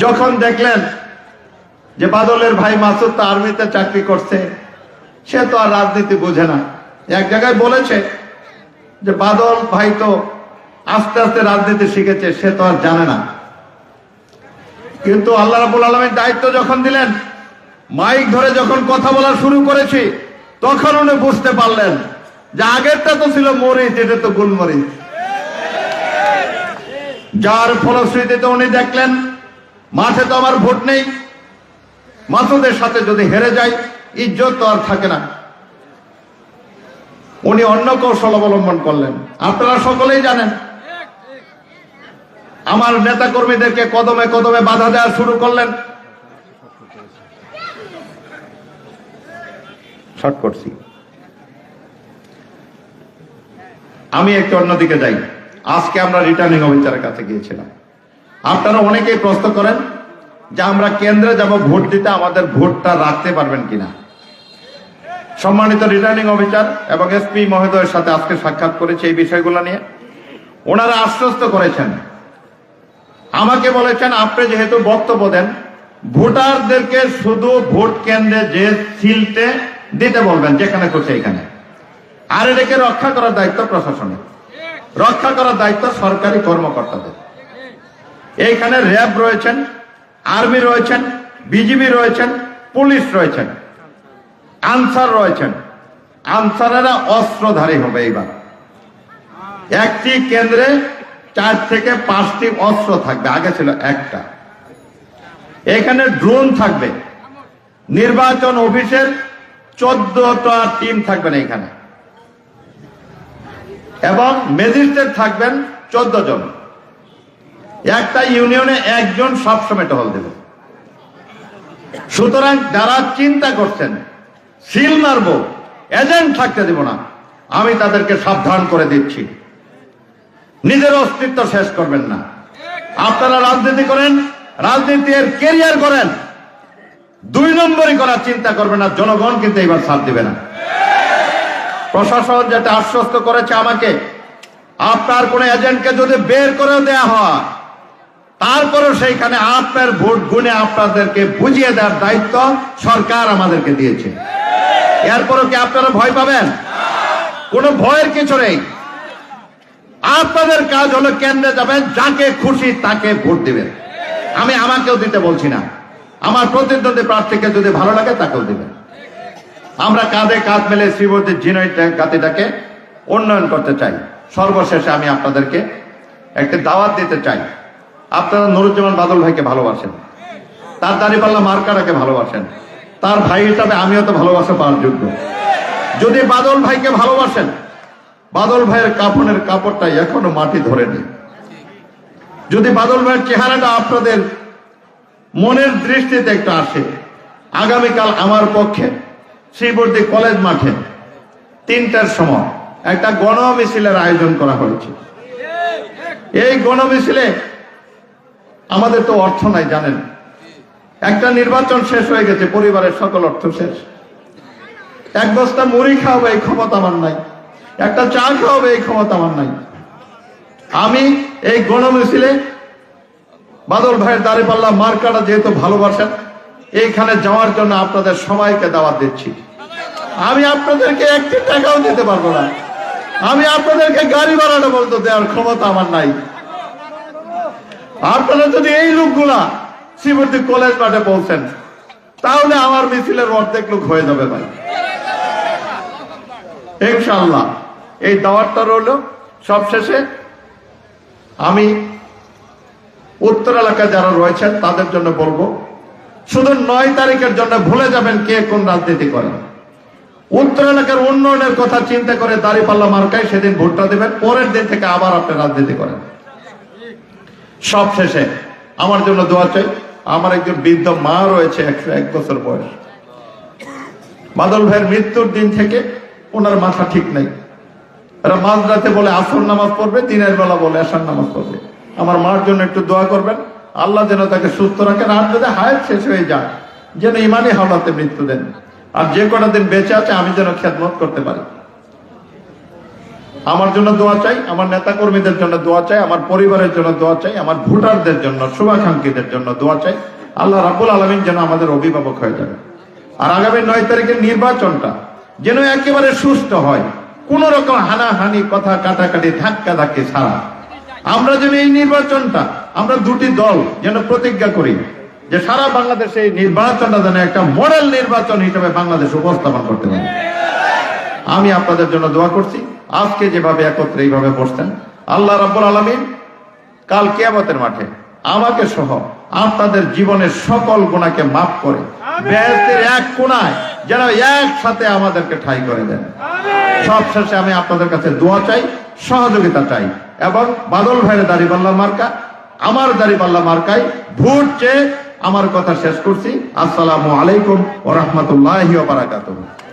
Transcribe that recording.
যখন দেখলেন যে বাদলের ভাই মাসুদ তো আর্মিতে চাকরি করছে, সে তো আর রাজনীতি বোঝে না। এক জায়গায় বলেছে যে বাদল ভাই তো আস্তে আস্তে রাজনীতি শিখেছে, সে তো আর জানে না। কিন্তু আল্লাহ রাব্বুল আলামিন দায়িত্ব যখন দিলেন, মাইক ধরে যখন কথা বলা শুরু করেছি, তখন উনি বুঝতে পারলেন যে আগেরটা তো ছিল মরিচ, এটা তো গুলমরিচ। যার ফলশ্রুতিতে উনি দেখলেন মাঠে তো আমার ভোট নেই, মাসুদের সাথে যদি হেরে যায় ইজ্জত তো আর থাকে না। উনি অন্য কৌশল অবলম্বন করলেন। আপনারা সকলেই জানেন, আমার নেতা কর্মীদেরকে কদমে কদমে বাধা দেওয়া শুরু করলেন। শর্ট করছি, আমি একটু অন্যদিকে যাই। আজকে আমরা রিটার্নিং অফিসারের কাছে গিয়েছিলাম। আপনারা অনেকেই প্রশ্ন করেন যে আমরা কেন্দ্রে যাব ভোট দিতে, আমাদের ভোটটা রাখতে পারবেন কিনা। সম্মানিত রিটার্নিং অফিসার এবং এসপি মহোদয়ের সাথে আজকে সাক্ষাৎ করেছে এই বিষয়গুলো নিয়ে। ওনারা আশ্বস্ত করেছেন, আমাকে বলেছেন আপনি যেহেতু বক্তব্য দেন, ভোটারদেরকে শুধু ভোট কেন্দ্রে যে সিলটে দিতে বলবেন, যেখানে খুশি এখানে। আর এটাকে রক্ষা করার দায়িত্ব প্রশাসনের, রক্ষা করার দায়িত্ব সরকারি কর্মকর্তাদের। এইখানে র্যাব রয়েছেন, আর্মি রয়েছেন, বিজিবি রয়েছেন, পুলিশ রয়েছেন, আনসার রয়েছেন। আনসারেরা অস্ত্রধারী হবে। এইবার একটি কেন্দ্রে 4 থেকে 5টি অস্ত্র থাকবে, আগে ছিল একটা। এখানে ড্রোন থাকবে, নির্বাচন অফিসের 14টা টিম থাকবেন এখানে, এবং ম্যাজিস্ট্রেট থাকবেন 14 জন। একটা ইউনিয়নে একজন সবসময় টহল দেবে। সুতরাং যারা চিন্তা করছেন সিল মারবো, এজেন্ট থাকতে দেব না, আমি তাদেরকে সাবধান করে দিচ্ছি, নিজের অস্তিত্ব শেষ করবেন না। আপনারা রাজনীতি করেন, রাজনীতির ক্যারিয়ার করেন, 2 নম্বরই করার চিন্তা করবেন না। জনগণ কিন্তু এবার সাথ দিবে না। প্রশাসন যেটা আশ্বস্ত করেছে আমাকে, আপনার কোন এজেন্টকে যদি বের করে দেয়া হয়, তারপরে সেইখানে আপনার ভোট গুনে আপনাদেরকে বুঝিয়ে দেওয়ার দায়িত্ব সরকার আমাদেরকে দিয়েছে। এরপরও কি আপনারা ভয় পাবেন? কোনো ভয়ের কিছু নেই। আপনাদের কাজ হলো কেন্দ্রে যাবেন, যাকে খুশি তাকে ভোট দিবেন। আমি আমাকেও দিতে বলছি না, আমার প্রতিদ্বন্দ্বী প্রার্থীকে যদি ভালো লাগে তাকেও দিবেন। আমরা কাঁধে কাঁধ মেলে শ্রীবর্তীর ঝিনাই গাতিটাকে উন্নয়ন করতে চাই। সর্বশেষে আমি আপনাদেরকে একটা দাওয়াত দিতে চাই। আপনারা নুরুজ্জামান বাদল ভাইকে ভালোবাসেন, তার দাঁড়িপাল্লা মার্কাটাকে ভালোবাসেন, তার ভাই হিসাবে আমিও তো ভালোবাসা পাওয়ার যোগ্য। যদি বাদল ভাইকে ভালোবাসেন, বাদল ভাইয়ের কাফনের কাপড়টা এখনো মাটি ধরেনি। যদি বাদল ভাইয়ের চেহারাটা আপনাদের মনের দৃষ্টিতে একটু আসে, আগামীকাল আমার পক্ষে শ্রীবর্তী কলেজ মাঠে 3টার সময় একটা গণমিছিলের আয়োজন করা হয়েছে। এই গণমিছিলে আমাদের তো অর্থ নাই, জানেন। একটা নির্বাচন শেষ হয়ে গেছে, পরিবারের সকল অর্থ শেষ। 1 বস্তা মুড়ি খাওয়াবে এই ক্ষমতা আমার নাই, একটা চা খাওয়াবে এই ক্ষমতা আমার নাই। আমি এই গণমিছিলে বাদল ভাইয়ের দাঁড়িপাল্লা মার্কাটা যেহেতু ভালোবাসেন, এইখানে যাওয়ার জন্য আপনাদের সবাইকে দাওয়াত দিচ্ছি। আমি আপনাদেরকে 1টি টাকাও দিতে পারবো না, আমি আপনাদেরকে গাড়ি ভাড়াটা বলতে দেওয়ার ক্ষমতা আমার নাই। আপনারা যদি এই লোকগুলা শ্রীবর্তী কলেজ মাঠে পৌঁছেন, তাহলে আমার মিছিলের অর্ধেক লোক হয়ে যাবে ভাই, ইনশাআল্লাহ। এই দাওয়াতটা রইল। সবশেষে আমি উত্তর এলাকায় যারা রয়েছেন তাদের জন্য বলবো, শুধু 9 তারিখের জন্য ভুলে যাবেন কে কোন রাজনীতি করেন। উত্তর এলাকার উন্নয়নের কথা চিন্তা করে দাঁড়িপাল্লা মার্কায় সেদিন ভোটটা দেবেন, পরের দিন থেকে আবার আপনি রাজনীতি করেন। সব শেষে আমার জন্য দোয়া চাই। আমার একজন বৃদ্ধ মা রয়েছে, 101 বছর বয়স। বাদল ভাইয়ের মৃত্যুর দিন থেকে ওনার মাথা ঠিক নাই। এরা মাঝরাতে বলে আসর নামাজ পড়বে, দিনের বেলা বলে এশার নামাজ পড়বে। আমার মার জন্য একটু দোয়া করবেন, আল্লাহ যেন তাকে সুস্থ রাখেন। আর যদি হায়াত শেষ হয়ে যায়, যেন ইমানি হাওলাতে মৃত্যু দেন। আর যে কটা দিন বেঁচে আছে আমি যেন খেদমত করতে পারি। আমার জন্য দোয়া চাই, আমার নেতা কর্মীদের জন্য দোয়া চাই, আমার পরিবারের জন্য দোয়া চাই, আমার ভোটারদের জন্য, শুভাকাঙ্ক্ষীদের জন্য দোয়া চাই। আল্লাহ রাব্বুল আলামিন যেন আমাদের অভিভাবক হয়ে যাবে। আর আগামী 9 তারিখের নির্বাচনটা যেন একেবারে সুস্থ হয়, কোন রকম হানাহানি, কথা কাটাকাটি, ধাক্কা ধাক্কি ছাড়া। আমরা যেন এই নির্বাচনটা, আমরা দুটি দল যেন প্রতিজ্ঞা করি যে সারা বাংলাদেশে এই নির্বাচনটা যেন একটা মডেল নির্বাচন হিসেবে বাংলাদেশ উপস্থাপন করতে পারে। আমি আপনাদের জন্য দোয়া করছি। আজকে যেভাবে একত্রে এইভাবে বসছেন, আল্লাহ রাব্বুল আলামিন কাল কিয়ামতের মাঠে আমাকে সহ আপনাদের জীবনের সকল গুনাহকে মাফ করে বেহেশতের এক কোণায় যেন একসাথে আমাদেরকে ঠাঁই করে দেন। সব শেষে আমি আপনাদের কাছে দোয়া চাই, সহযোগিতা চাই, এবং বাদল ভাইয়ের দাড়িপাল্লা মার্কা, আমার দাড়িপাল্লা মার্কায় ভোট চেয়ে আমার কথা শেষ করছি। আসসালামু আলাইকুম ওয়া রাহমাতুল্লাহি ওয়া বারাকাতুহু।